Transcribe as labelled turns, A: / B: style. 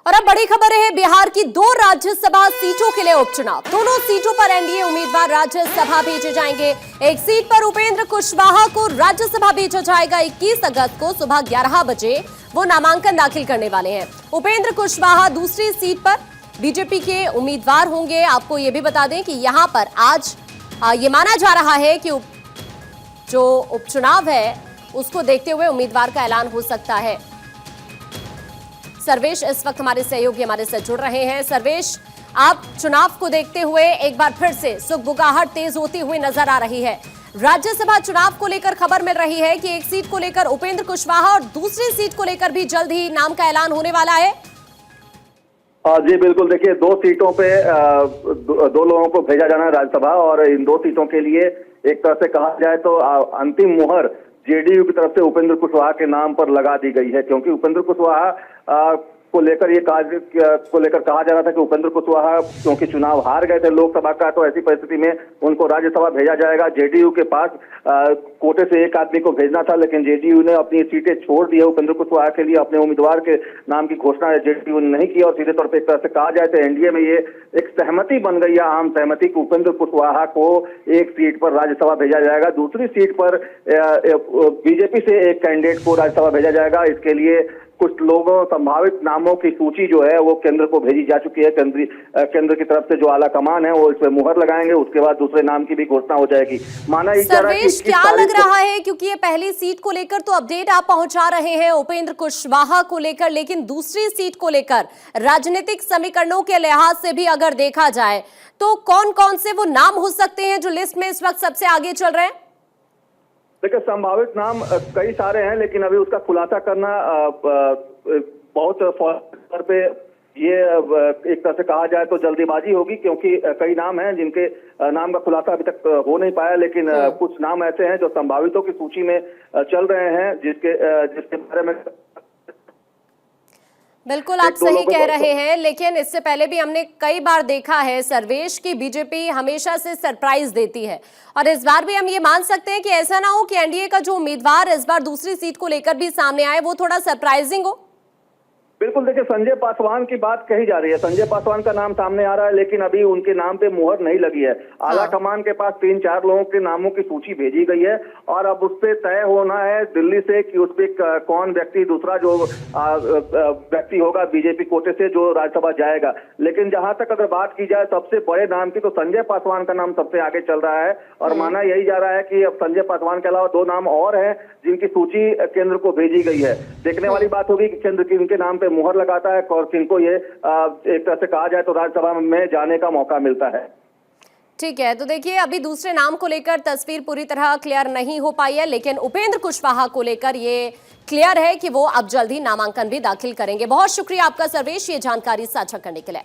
A: और अब बड़ी खबर है बिहार की 2 राज्यसभा सीटों के लिए उपचुनाव। दोनों सीटों पर एनडीए उम्मीदवार राज्यसभा भेजे जाएंगे। एक सीट पर उपेंद्र कुशवाहा को राज्यसभा भेजा जाएगा। 21 अगस्त को सुबह 11 बजे वो नामांकन दाखिल करने वाले हैं। उपेंद्र कुशवाहा दूसरी सीट पर बीजेपी के उम्मीदवार होंगे। आपको ये भी बता दें कि यहां पर आज ये माना जा रहा है कि जो उपचुनाव है उसको देखते हुए उम्मीदवार का ऐलान हो सकता है। सर्वेश इस वक्त हमारे सहयोगी हमारे साथ जुड़ रहे हैं। सर्वेश, आप चुनाव को देखते हुए एक बार फिर से सुगबुगाहट तेज होती हुई नजर आ रही है। राज्यसभा चुनाव को लेकर खबर मिल रही है कि एक सीट को लेकर उपेंद्र कुशवाहा और दूसरी सीट को लेकर भी जल्द ही नाम का ऐलान होने वाला है।
B: जी बिल्कुल, देखिए 2 सीटों पे 2 लोगों को भेजा जाना है राज्यसभा, और इन 2 सीटों के लिए एक तरह से कहा जाए तो अंतिम मुहर जेडीयू की तरफ से उपेंद्र कुशवाहा के नाम पर लगा दी गई है, क्योंकि उपेंद्र कुशवाहा को लेकर कहा जा रहा था कि उपेंद्र कुशवाहा क्योंकि चुनाव हार गए थे लोकसभा का, तो ऐसी परिस्थिति में उनको राज्यसभा भेजा जाएगा। जेडीयू के पास कोटे से एक आदमी को भेजना था, लेकिन जेडीयू ने अपनी सीटें छोड़ दी है। उपेंद्र कुशवाहा के लिए अपने उम्मीदवार के नाम की घोषणा जेडीयू ने नहीं की, और सीधे तौर पर एक तरह से कहा जाए तो एनडीए में ये एक सहमति बन गई है, आम सहमति कि उपेंद्र कुशवाहा को एक सीट पर राज्यसभा भेजा जाएगा। दूसरी सीट पर बीजेपी से एक कैंडिडेट को राज्यसभा भेजा जाएगा। इसके लिए कुछ लोगों संभावित नामों की सूची जो है वो केंद्र को भेजी जा चुकी है। केंद्र की तरफ से जो आला कमान है वो इस पर मुहर लगाएंगे, उसके बाद दूसरे नाम की भी घोषणा हो जाएगी। माना जा रहा है कि
A: क्या लग रहा है, क्योंकि ये पहली सीट को लेकर तो अपडेट आप पहुंचा रहे हैं उपेंद्र कुशवाहा को लेकर, लेकिन दूसरी सीट को लेकर राजनीतिक समीकरणों के लिहाज से भी अगर देखा जाए तो कौन कौन से वो नाम हो सकते हैं जो लिस्ट में इस वक्त सबसे आगे चल रहे हैं?
B: देखिए, संभावित नाम कई सारे हैं, लेकिन अभी उसका खुलासा करना बहुत फौर पे ये एक तरह से कहा जाए तो जल्दीबाजी होगी, क्योंकि कई नाम हैं जिनके नाम का खुलासा अभी तक हो नहीं पाया। लेकिन कुछ नाम ऐसे हैं जो संभावितों की सूची में चल रहे हैं, जिसके बारे में
A: बिल्कुल आप सही कह रहे हैं। लेकिन इससे पहले भी हमने कई बार देखा है सर्वेश की बीजेपी हमेशा से सरप्राइज देती है, और इस बार भी हम ये मान सकते हैं कि ऐसा ना हो कि एनडीए का जो उम्मीदवार इस बार दूसरी सीट को लेकर भी सामने आए वो थोड़ा सरप्राइजिंग हो।
B: बिल्कुल, देखिए संजय पासवान की बात कही जा रही है। संजय पासवान का नाम सामने आ रहा है, लेकिन अभी उनके नाम पे मुहर नहीं लगी है। आला कमान के पास 3-4 लोगों के नामों की सूची भेजी गई है, और अब उस पर तय होना है दिल्ली से कि उस पर कौन व्यक्ति, दूसरा जो व्यक्ति होगा बीजेपी कोटे से जो राज्यसभा जाएगा। लेकिन जहां तक अगर बात की जाए सबसे बड़े नाम की, तो संजय पासवान का नाम सबसे आगे चल रहा है, और माना यही जा रहा है कि अब संजय पासवान के अलावा 2 नाम और हैं जिनकी सूची केंद्र को भेजी गई है। देखने वाली बात होगी कि केंद्र किनके नाम पे मुहर लगाता है और किनको ये एक तरह से कहा जाए तो राज्यसभा में जाने का मौका मिलता है।
A: ठीक है, तो देखिए अभी दूसरे नाम को लेकर तस्वीर पूरी तरह क्लियर नहीं हो पाई है, लेकिन उपेंद्र कुशवाहा को लेकर ये क्लियर है कि वो अब जल्द ही नामांकन भी दाखिल करेंगे। बहुत शुक्रिया आपका सर्वेश, ये जानकारी साझा करने के लिए।